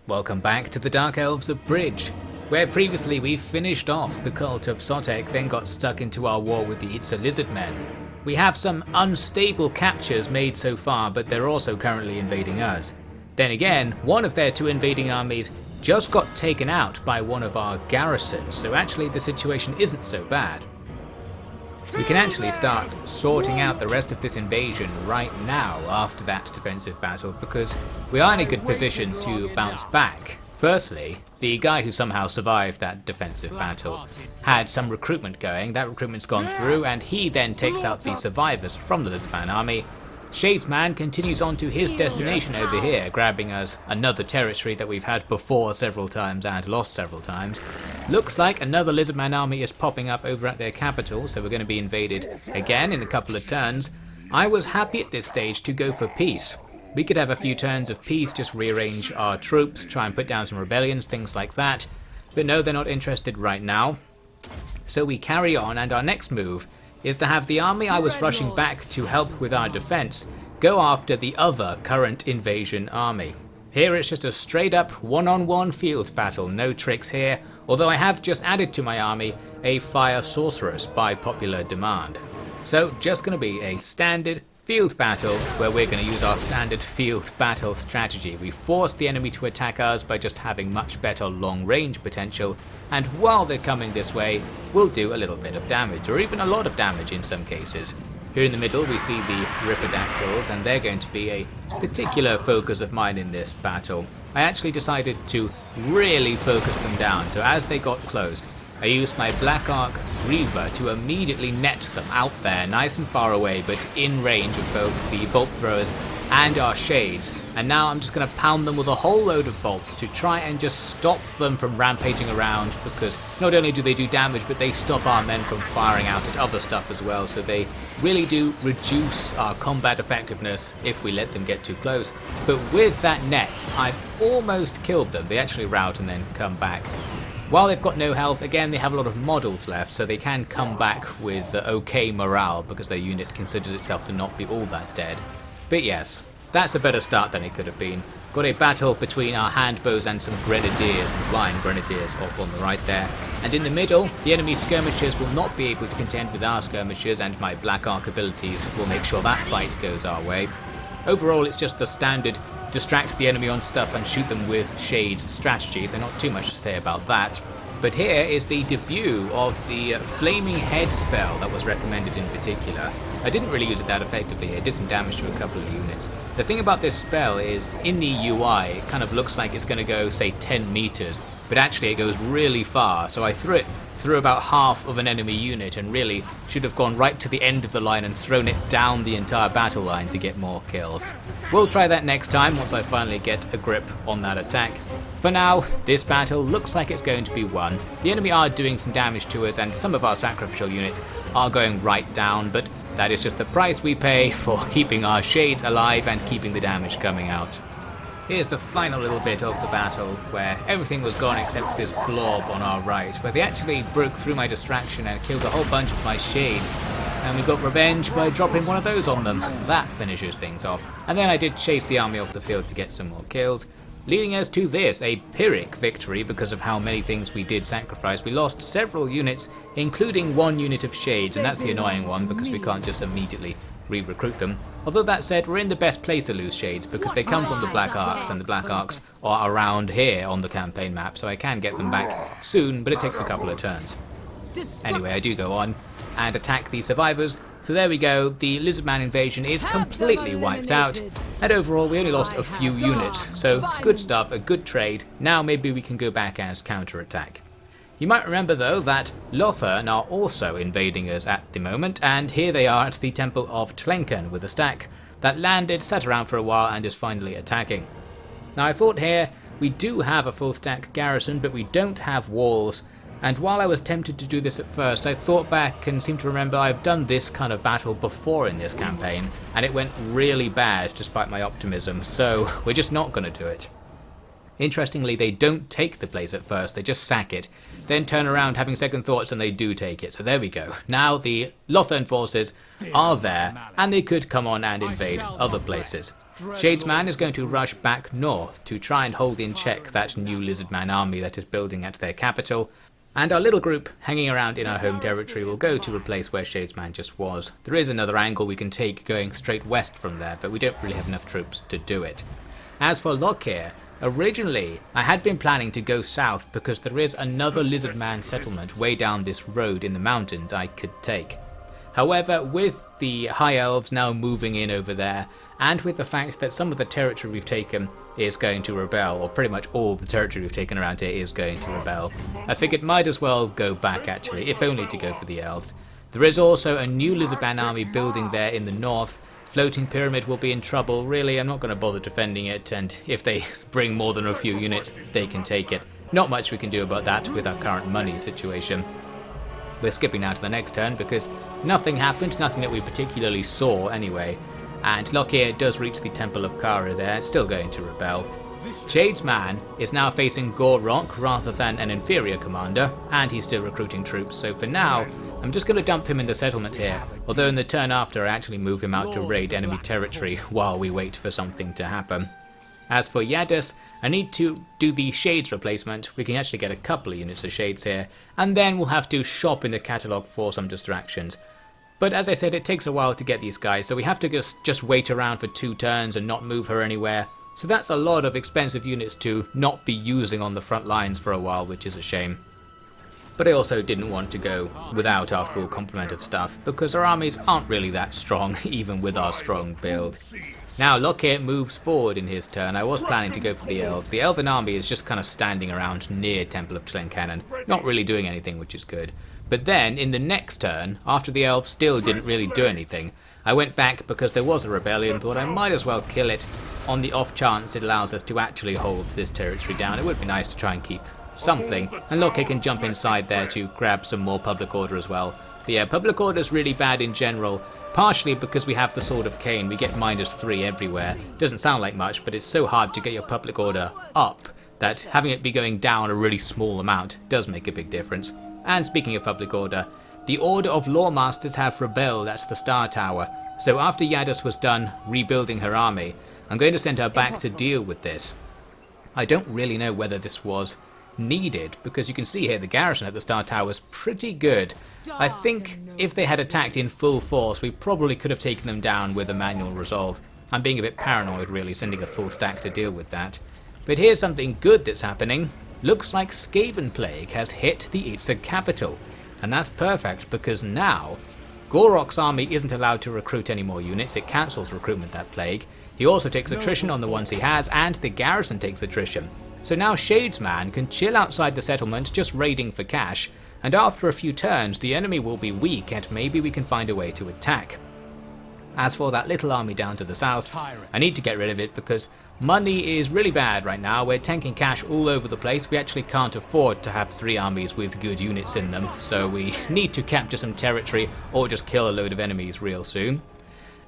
Welcome back to the Dark Elves Abridged, where previously we finished off the cult of Sotek, then got stuck into our war with the Itza Lizardmen. We have some unstable captures made so far, but they're also currently invading us. Then again, one of their two invading armies just got taken out by one of our garrisons, so actually the situation isn't so bad. We can actually start sorting out the rest of this invasion right now after that defensive battle, because we are in a good position to bounce back. Firstly, the guy who somehow survived that defensive battle had some recruitment going. That recruitment's gone through, and he then takes out the survivors from the Lizardman army. Shadesman continues on to his destination over here, grabbing us another territory that we've had before several times and lost several times. Looks like another Lizardman army is popping up over at their capital, so we're going to be invaded again in a couple of turns. I was happy at this stage to go for peace. We could have a few turns of peace, just rearrange our troops, try and put down some rebellions, things like that. But no, they're not interested right now. So we carry on, and our next move is to have the army I was rushing back to help with our defense go after the other current invasion army. Here it's just a straight up one-on-one field battle, no tricks here, although I have just added to my army a fire sorceress by popular demand. So just going to be a standard field battle where we're going to use our standard field battle strategy. We force the enemy to attack us by just having much better long range potential, and while they're coming this way, we'll do a little bit of damage, or even a lot of damage in some cases. Here in the middle we see the Ripperdactyls, and they're going to be a particular focus of mine in this battle. I actually decided to really focus them down, so as they got close, I used my Black Arc Reaver to immediately net them out there, nice and far away, but in range of both the bolt throwers and our shades. And now I'm just going to pound them with a whole load of bolts to try and just stop them from rampaging around, because not only do they do damage, but they stop our men from firing out at other stuff as well, so they really do reduce our combat effectiveness if we let them get too close. But with that net, I've almost killed them. They actually rout and then come back. While they've got no health, again they have a lot of models left, so they can come back with okay morale because their unit considers itself to not be all that dead. But yes, that's a better start than it could have been. Got a battle between our handbows and some grenadiers, and flying grenadiers off on the right there. And in the middle, the enemy skirmishers will not be able to contend with our skirmishers, and my Black Arc abilities will make sure that fight goes our way. Overall, it's just the standard distract the enemy on stuff and shoot them with shades strategy, so not too much to say about that. But here is the debut of the Flaming Head spell that was recommended in particular. I didn't really use it that effectively. It did some damage to a couple of units. The thing about this spell is, in the UI, it kind of looks like it's going to go, say, 10 meters, but actually it goes really far, so I threw it through about half of an enemy unit and really should have gone right to the end of the line and thrown it down the entire battle line to get more kills. We'll try that next time once I finally get a grip on that attack. For now, this battle looks like it's going to be won. The enemy are doing some damage to us, and some of our sacrificial units are going right down, but that is just the price we pay for keeping our shades alive and keeping the damage coming out. Here's the final little bit of the battle, where everything was gone except for this blob on our right, where they actually broke through my distraction and killed a whole bunch of my shades, and we got revenge by dropping one of those on them. That finishes things off. And then I did chase the army off the field to get some more kills, leading us to this, a Pyrrhic victory because of how many things we did sacrifice. We lost several units, including one unit of shades, and that's the annoying one because we can't just immediately re-recruit them. Although that said, we're in the best place to lose shades because they come from the Black Arcs, and the Black Arcs are around here on the campaign map, so I can get them back soon, but it takes a couple of turns. Anyway, I do go on and attack the survivors. So there we go, the Lizardman invasion is completely wiped out, and overall we only lost a few units, so good stuff, a good trade. Now maybe we can go back and counter-attack. You might remember though that Lothern are also invading us at the moment, and here they are at the Temple of Tlenken with a stack that landed, sat around for a while, and is finally attacking. Now I thought here we do have a full stack garrison, but we don't have walls. And while I was tempted to do this at first, I thought back and seemed to remember I've done this kind of battle before in this campaign, and it went really bad despite my optimism, so we're just not going to do it. Interestingly, they don't take the place at first, they just sack it, then turn around having second thoughts and they do take it. So there we go. Now the Lothern forces are there, and they could come on and invade other places. Shadesman is going to rush back north to try and hold in check that new Lizardman army that is building at their capital, and our little group hanging around in our home territory will go to replace where Shadesman just was. There is another angle we can take going straight west from there, but we don't really have enough troops to do it. As for Lockyer, originally I had been planning to go south because there is another Lizardman settlement way down this road in the mountains I could take. However, with the High Elves now moving in over there, and with the fact that some of the territory we've taken is going to rebel, or pretty much all the territory we've taken around here is going to rebel, I figured might as well go back actually, if only to go for the Elves. There is also a new Lizardman army building there in the north. Floating Pyramid will be in trouble. Really, I'm not going to bother defending it, and if they bring more than a few units, they can take it. Not much we can do about that with our current money situation. We're skipping now to the next turn because nothing happened, nothing that we particularly saw anyway. And Lockyer does reach the Temple of Kara there, still going to rebel. Shadesman is now facing Gorok rather than an inferior commander, and he's still recruiting troops, so for now, I'm just going to dump him in the settlement here, although in the turn after I actually move him out to raid enemy territory while we wait for something to happen. As for Yadis, I need to do the Shades replacement. We can actually get a couple of units of Shades here, and then we'll have to shop in the catalogue for some distractions. But as I said, it takes a while to get these guys, so we have to just wait around for 2 turns and not move her anywhere. So that's a lot of expensive units to not be using on the front lines for a while, which is a shame. But I also didn't want to go without our full complement of stuff, because our armies aren't really that strong, even with our strong build. Now Lockyer moves forward in his turn. I was planning to go for the Elves. The Elven army is just kind of standing around near Temple of Tlencanon, not really doing anything, which is good. But then, in the next turn, after the Elves still didn't really do anything, I went back because there was a rebellion, thought I might as well kill it on the off chance it allows us to actually hold this territory down. It would be nice to try and keep something, and Lockyer can jump inside there to grab some more public order as well. But yeah, public order is really bad in general, partially because we have the Sword of Cain. We get -3 everywhere. Doesn't sound like much, but it's so hard to get your public order up that having it be going down a really small amount does make a big difference. And speaking of public order, the Order of Lawmasters have rebelled at the Star Tower, so after Yadis was done rebuilding her army, I'm going to send her back to deal with this. I don't really know whether this was needed, because you can see here the garrison at the Star Tower is pretty good. I think if they had attacked in full force, we probably could have taken them down with a manual resolve. I'm being a bit paranoid really, sending a full stack to deal with that. But here's something good that's happening. Looks like Skaven Plague has hit the Itza capital, and that's perfect because now Gorok's army isn't allowed to recruit any more units. It cancels recruitment, that plague. He also takes attrition on the ones he has, and the garrison takes attrition. So now Shadesman can chill outside the settlement just raiding for cash, and after a few turns the enemy will be weak and maybe we can find a way to attack. As for that little army down to the south, I need to get rid of it because money is really bad right now. We're tanking cash all over the place. We actually can't afford to have 3 armies with good units in them, so we need to capture some territory or just kill a load of enemies real soon.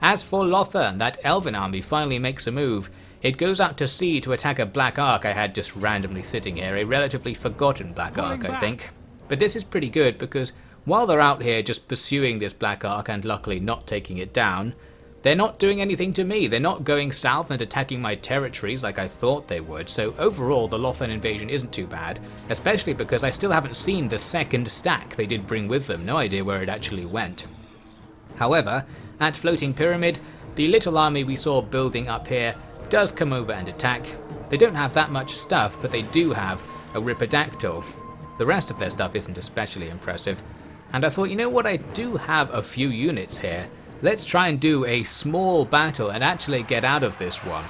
As for Lothern, that Elven army finally makes a move. It goes out to sea to attack a Black Ark I had just randomly sitting here, a relatively forgotten Black Ark I think. But this is pretty good because while they're out here just pursuing this Black Ark and luckily not taking it down, they're not doing anything to me. They're not going south and attacking my territories like I thought they would, so overall the Lothern invasion isn't too bad, especially because I still haven't seen the second stack they did bring with them. No idea where it actually went. However, at Floating Pyramid, the little army we saw building up here does come over and attack. They don't have that much stuff, but they do have a Ripidactyl. The rest of their stuff isn't especially impressive. And I thought, you know what, I do have a few units here. Let's try and do a small battle and actually get out of this one.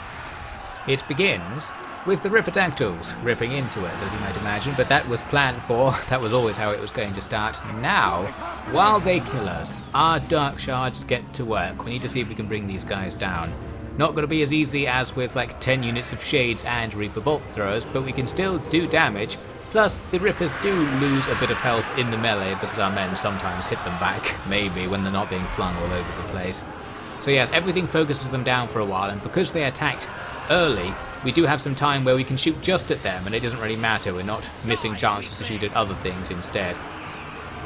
It begins with the Ripidactyls ripping into us, as you might imagine, but that was planned for. That was always how it was going to start. Now, while they kill us, our Dark Shards get to work. We need to see if we can bring these guys down. Not going to be as easy as with like 10 units of Shades and Reaper Bolt Throwers, but we can still do damage. Plus, the Rippers do lose a bit of health in the melee because our men sometimes hit them back, maybe, when they're not being flung all over the place. So yes, everything focuses them down for a while, and because they attacked early, we do have some time where we can shoot just at them and it doesn't really matter, we're not missing chances to shoot at other things instead.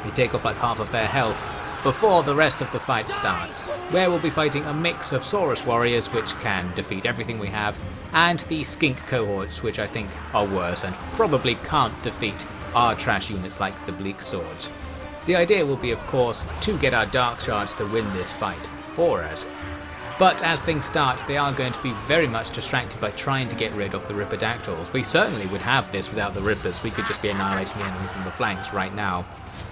We take off like half of their health before the rest of the fight starts, where we'll be fighting a mix of Saurus warriors which can defeat everything we have, and the skink cohorts which I think are worse and probably can't defeat our trash units like the bleak swords. The idea will be, of course, to get our dark shards to win this fight for us. But as things start, they are going to be very much distracted by trying to get rid of the Ripperdactyls. We certainly would have this without the Rippers, we could just be annihilating the enemy from the flanks right now.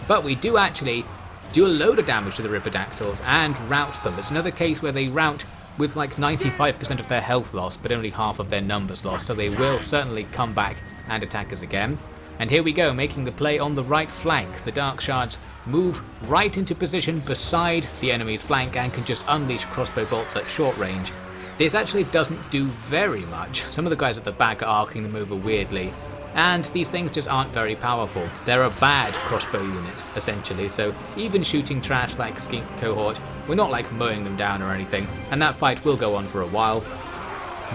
But we do actually do a load of damage to the Ripperdactyls and rout them. It's another case where they rout with like 95% of their health lost, but only half of their numbers lost, so they will certainly come back and attack us again. And here we go, making the play on the right flank. The Dark Shards move right into position beside the enemy's flank and can just unleash crossbow bolts at short range. This actually doesn't do very much. Some of the guys at the back are arcing them over weirdly, and these things just aren't very powerful. They're a bad crossbow unit, essentially, so even shooting trash like Skink Cohort, we're not like mowing them down or anything, and that fight will go on for a while.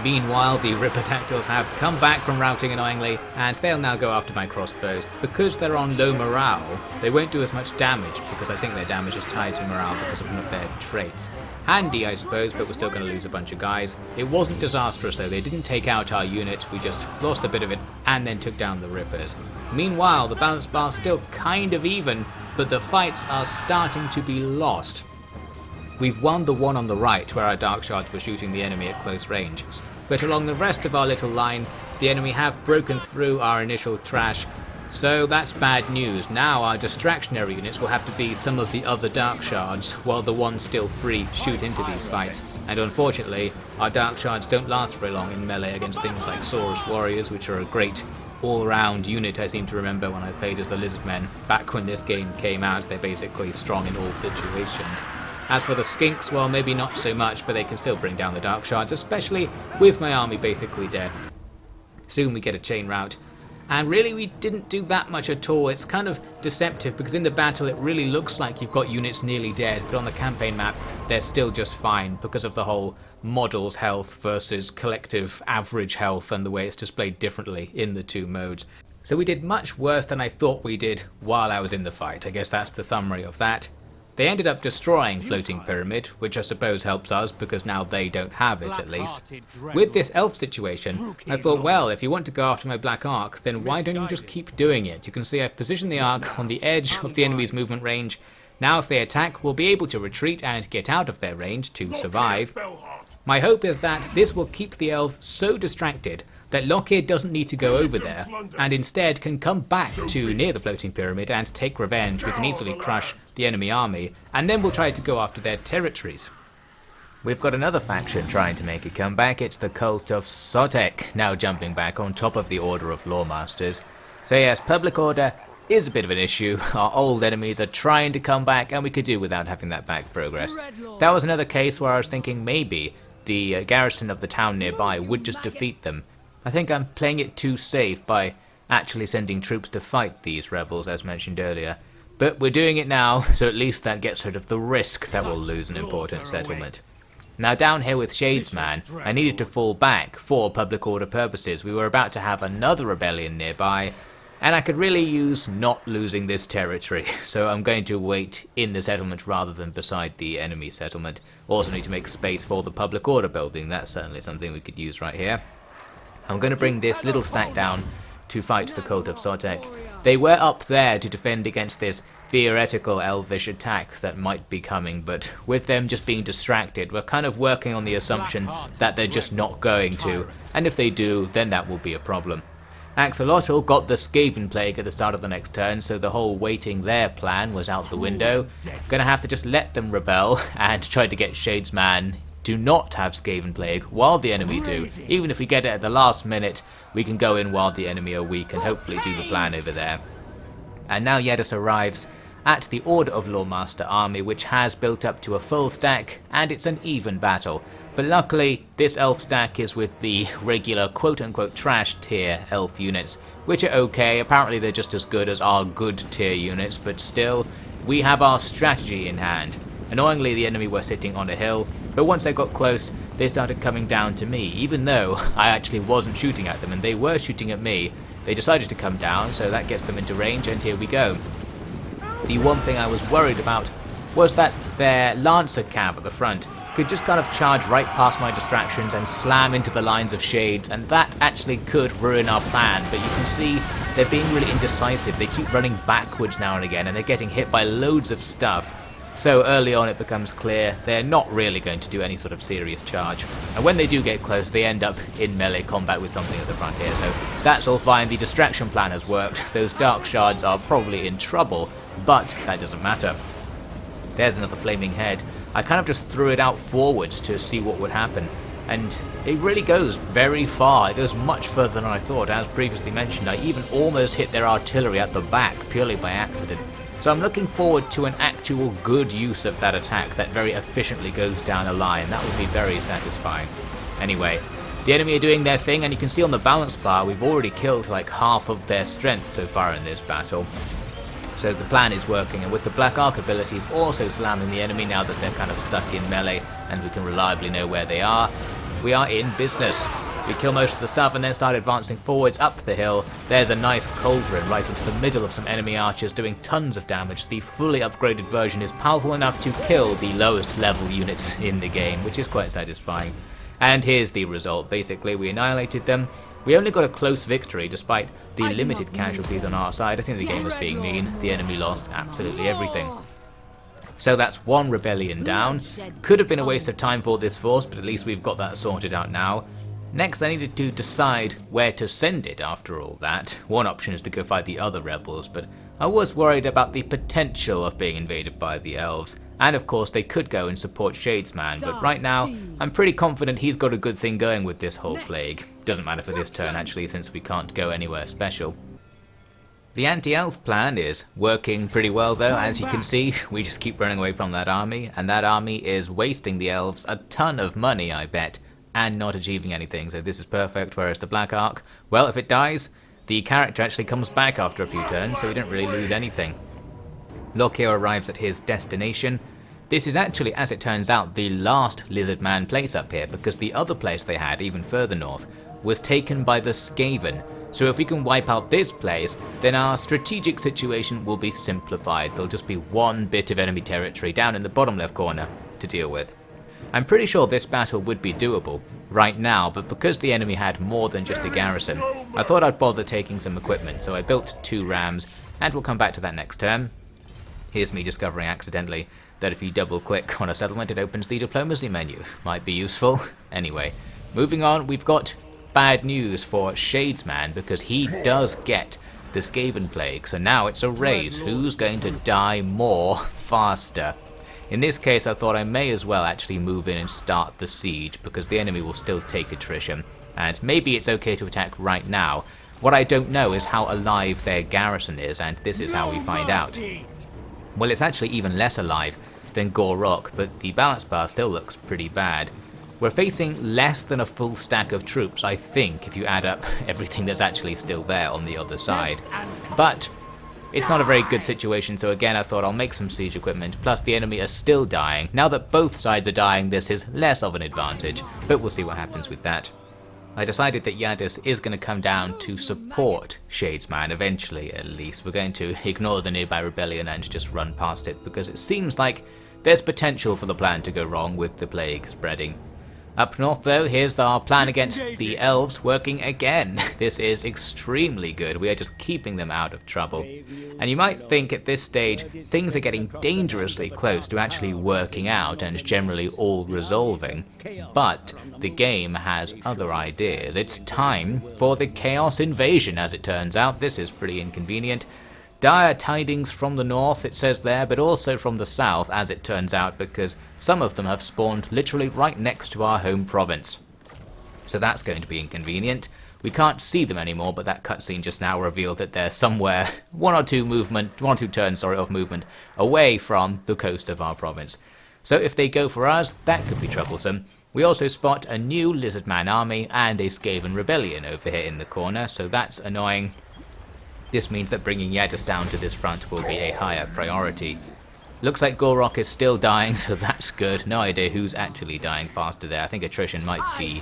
Meanwhile, the Ripperdactyls have come back from routing annoyingly, and they'll now go after my crossbows. Because they're on low morale, they won't do as much damage, because I think their damage is tied to morale because of one of their traits. Handy, I suppose, but we're still going to lose a bunch of guys. It wasn't disastrous though, they didn't take out our unit, we just lost a bit of it, and then took down the Rippers. Meanwhile, the balance bar's still kind of even, but the fights are starting to be lost. We've won the one on the right, where our Dark Shards were shooting the enemy at close range. But along the rest of our little line, the enemy have broken through our initial trash, so that's bad news. Now our distractionary units will have to be some of the other Dark Shards, while the ones still free shoot into these fights. And unfortunately, our Dark Shards don't last very long in melee against things like Saurus Warriors, which are a great all-round unit. I seem to remember when I played as the Lizardmen. Back when this game came out, they're basically strong in all situations. As for the Skinks, well, maybe not so much, but they can still bring down the Dark Shards, especially with my army basically dead. Soon we get a chain rout, and really we didn't do that much at all. It's kind of deceptive, because in the battle it really looks like you've got units nearly dead, but on the campaign map they're still just fine, because of the whole model's health versus collective average health and the way it's displayed differently in the two modes. So we did much worse than I thought we did while I was in the fight. I guess that's the summary of that. They ended up destroying Floating Pyramid, which I suppose helps us because now they don't have it at least. With this elf situation, I thought, well, if you want to go after my Black Ark, then why don't you just keep doing it? You can see I've positioned the Ark on the edge of the enemy's movement range. Now if they attack, we'll be able to retreat and get out of their range to survive. My hope is that this will keep the elves so distracted that Lockyer doesn't need to go over there, and instead can come back to near the Floating Pyramid and take revenge. We can easily crush the enemy army, and then we'll try to go after their territories. We've got another faction trying to make a comeback. It's the Cult of Sotek, now jumping back on top of the Order of Lawmasters. So yes, public order is a bit of an issue. Our old enemies are trying to come back, and we could do without having that back progress. That was another case where I was thinking maybe the garrison of the town nearby would just defeat them. I think I'm playing it too safe by actually sending troops to fight these rebels, as mentioned earlier. But we're doing it now, so at least that gets rid of the risk that we'll lose an important settlement. Now down here with Shadesman, I needed to fall back for public order purposes. We were about to have another rebellion nearby, and I could really use not losing this territory, so I'm going to wait in the settlement rather than beside the enemy settlement. Also need to make space for the public order building. That's certainly something we could use right here. I'm going to bring this little stack down to fight the Cult of Sotek. They were up there to defend against this theoretical elvish attack that might be coming, but with them just being distracted, we're kind of working on the assumption that they're just not going to, and if they do, then that will be a problem. Axolotl got the Skaven Plague at the start of the next turn, so the whole waiting there plan was out the window. Gonna have to just let them rebel and try to get Shadesman do not have Skaven Plague while the enemy do. Even if we get it at the last minute, we can go in while the enemy are weak and hopefully do the plan over there. And now Yedus arrives at the Order of Lawmaster army, which has built up to a full stack, and it's an even battle. But luckily, this elf stack is with the regular quote-unquote trash tier elf units, which are okay. Apparently they're just as good as our good tier units, but still, we have our strategy in hand. Annoyingly, the enemy were sitting on a hill, but once I got close, they started coming down to me, even though I actually wasn't shooting at them and they were shooting at me. They decided to come down, so that gets them into range, and here we go. The one thing I was worried about was that their Lancer cav at the front could just kind of charge right past my distractions and slam into the lines of shades, and that actually could ruin our plan. But you can see they're being really indecisive. They keep running backwards now and again, and they're getting hit by loads of stuff. So early on it becomes clear they're not really going to do any sort of serious charge. And when they do get close, they end up in melee combat with something at the front here. So that's all fine. The distraction plan has worked. Those dark shards are probably in trouble, but that doesn't matter. There's another flaming head. I kind of just threw it out forwards to see what would happen. And it really goes very far. It goes much further than I thought. As previously mentioned, I even almost hit their artillery at the back purely by accident. So I'm looking forward to an actual good use of that attack that very efficiently goes down a line. That would be very satisfying. Anyway, the enemy are doing their thing, and you can see on the balance bar we've already killed like half of their strength so far in this battle. So the plan is working, and with the Black Arc abilities also slamming the enemy now that they're kind of stuck in melee and we can reliably know where they are, we are in business. We kill most of the stuff and then start advancing forwards up the hill. There's a nice cauldron right into the middle of some enemy archers doing tons of damage. The fully upgraded version is powerful enough to kill the lowest level units in the game, which is quite satisfying. And here's the result. Basically, we annihilated them. We only got a close victory despite the limited casualties on our side. I think the game was being mean. The enemy lost absolutely everything. So that's one rebellion down. Could have been a waste of time for this force, but at least we've got that sorted out now. Next, I needed to decide where to send it after all that. One option is to go fight the other rebels, but I was worried about the potential of being invaded by the Elves. And of course they could go and support Shadesman, but right now I'm pretty confident he's got a good thing going with this whole plague. Doesn't matter for this turn actually, since we can't go anywhere special. The anti-elf plan is working pretty well though. As you can see, we just keep running away from that army, and that army is wasting the elves a ton of money, I bet, and not achieving anything, so this is perfect. Whereas the Black Arc, well, if it dies, the character actually comes back after a few turns, so we don't really lose anything. Lokio arrives at his destination. This is actually, as it turns out, the last Lizardman place up here, because the other place they had, even further north, was taken by the Skaven. So if we can wipe out this place, then our strategic situation will be simplified. There'll just be one bit of enemy territory down in the bottom left corner to deal with. I'm pretty sure this battle would be doable right now, but because the enemy had more than just a garrison, I thought I'd bother taking some equipment, so I built 2 rams, and we'll come back to that next turn. Here's me discovering accidentally that if you double click on a settlement it opens the diplomacy menu. Might be useful. Anyway, moving on, we've got bad news for Shadesman because he does get the Skaven plague, so now it's a race. Who's going to die more faster? In this case I thought I may as well actually move in and start the siege because the enemy will still take attrition, and maybe it's okay to attack right now. What I don't know is how alive their garrison is, and this is how we find out. Well, it's actually even less alive than Gorok, but the balance bar still looks pretty bad. We're facing less than a full stack of troops, I think, if you add up everything that's actually still there on the other side. But it's not a very good situation, so again I thought I'll make some siege equipment, plus the enemy are still dying. Now that both sides are dying, this is less of an advantage, but we'll see what happens with that. I decided that Yadis is going to come down to support Shadesman eventually, at least. We're going to ignore the nearby rebellion and just run past it, because it seems like there's potential for the plan to go wrong with the plague spreading. Up north though, here's our plan against the Elves working again. This is extremely good. We are just keeping them out of trouble. And you might think at this stage things are getting dangerously close to actually working out and generally all resolving. But the game has other ideas. It's time for the Chaos Invasion, as it turns out. This is pretty inconvenient. Dire tidings from the north, it says there, but also from the south, as it turns out, because some of them have spawned literally right next to our home province. So that's going to be inconvenient. We can't see them anymore, but that cutscene just now revealed that they're somewhere one or two turns of movement away from the coast of our province. So if they go for us, that could be troublesome. We also spot a new Lizardman army and a Skaven rebellion over here in the corner, so that's annoying. This means that bringing Yadis down to this front will be a higher priority. Looks like Gorok is still dying, so that's good. No idea who's actually dying faster there. I think attrition might be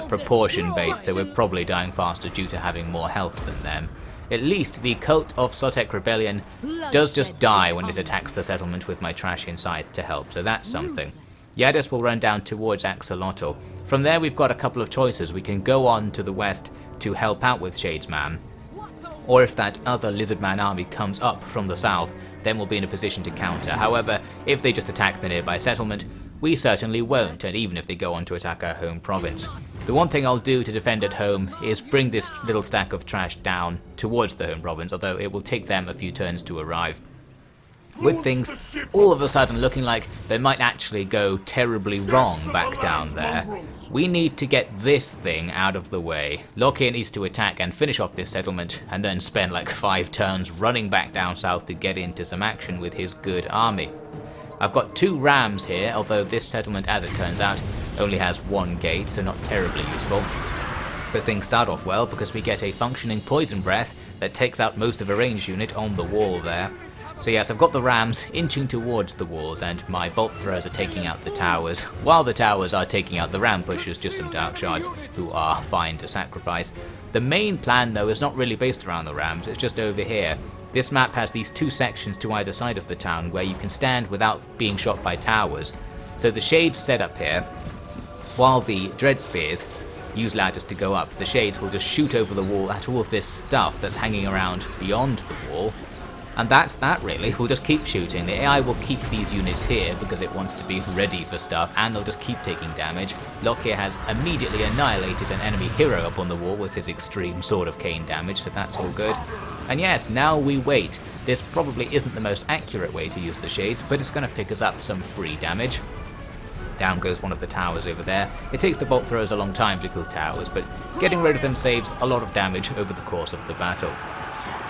proportion based, so we're probably dying faster due to having more health than them. At least the Cult of Sotek Rebellion does just die when it attacks the settlement with my trash inside to help, so that's something. Yadis will run down towards Axolotl. From there we've got a couple of choices. We can go on to the west to help out with Shadesman, or if that other Lizardman army comes up from the south, then we'll be in a position to counter. However, if they just attack the nearby settlement, we certainly won't, and even if they go on to attack our home province. The one thing I'll do to defend at home is bring this little stack of trash down towards the home province, although it will take them a few turns to arrive. With things all of a sudden looking like they might actually go terribly wrong back down there, we need to get this thing out of the way. Lockyer needs to attack and finish off this settlement, and then spend like 5 turns running back down south to get into some action with his good army. I've got 2 rams here, although this settlement, as it turns out, only has 1 gate, so not terribly useful. But things start off well because we get a functioning poison breath that takes out most of a ranged unit on the wall there. So yes, I've got the rams inching towards the walls, and my bolt throwers are taking out the towers, while the towers are taking out the ram pushers, just some dark shards, who are fine to sacrifice. The main plan though is not really based around the rams, it's just over here. This map has these 2 sections to either side of the town where you can stand without being shot by towers. So the shades set up here, while the dread spears use ladders to go up. The shades will just shoot over the wall at all of this stuff that's hanging around beyond the wall. And that's that really. We'll just keep shooting. The AI will keep these units here because it wants to be ready for stuff, and they'll just keep taking damage. Lockyer has immediately annihilated an enemy hero up on the wall with his extreme Sword of Cain damage, so that's all good. And yes, now we wait. This probably isn't the most accurate way to use the shades, but it's going to pick us up some free damage. Down goes one of the towers over there. It takes the bolt throwers a long time to kill towers, but getting rid of them saves a lot of damage over the course of the battle.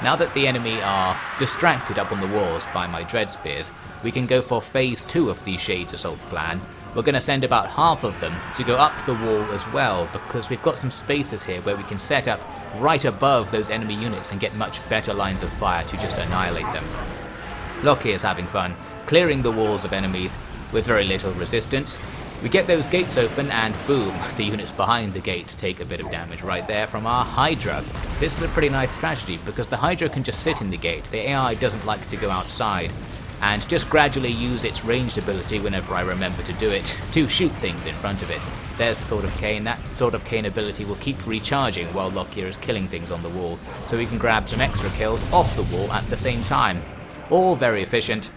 Now that the enemy are distracted up on the walls by my dread spears, we can go for phase 2 of the Shades Assault plan. We're going to send about half of them to go up the wall as well, because we've got some spaces here where we can set up right above those enemy units and get much better lines of fire to just annihilate them. Lockyer is having fun, clearing the walls of enemies with very little resistance. We get those gates open and boom, the units behind the gate take a bit of damage right there from our Hydra. This is a pretty nice strategy because the Hydra can just sit in the gate. The AI doesn't like to go outside, and just gradually use its ranged ability whenever I remember to do it to shoot things in front of it. There's the Sword of Cain. That Sword of Cain ability will keep recharging while Lockyer is killing things on the wall, so we can grab some extra kills off the wall at the same time. All very efficient.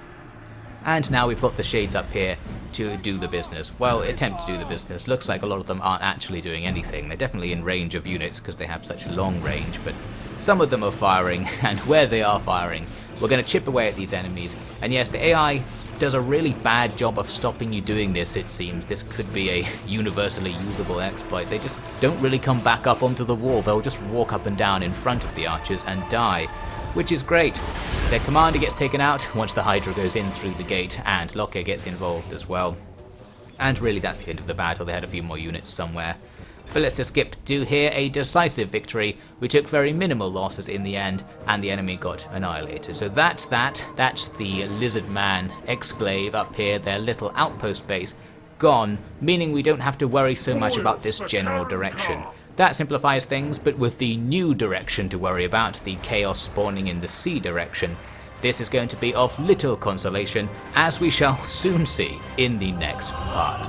And now we've got the shades up here to do the business. Well, attempt to do the business. Looks like a lot of them aren't actually doing anything. They're definitely in range of units because they have such long range, but some of them are firing, and where they are firing, we're going to chip away at these enemies. And yes, the AI does a really bad job of stopping you doing this, it seems. This could be a universally usable exploit. They just don't really come back up onto the wall. They'll just walk up and down in front of the archers and die, which is great. Their commander gets taken out once the Hydra goes in through the gate, and Lockyer gets involved as well. And really that's the end of the battle. They had a few more units somewhere. But let's just skip to here, a decisive victory. We took very minimal losses in the end, and the enemy got annihilated. So that's the Lizard Man exclave up here, their little outpost base, gone, meaning we don't have to worry so much about this general direction. That simplifies things, but with the new direction to worry about, the chaos spawning in the sea direction, this is going to be of little consolation, as we shall soon see in the next part.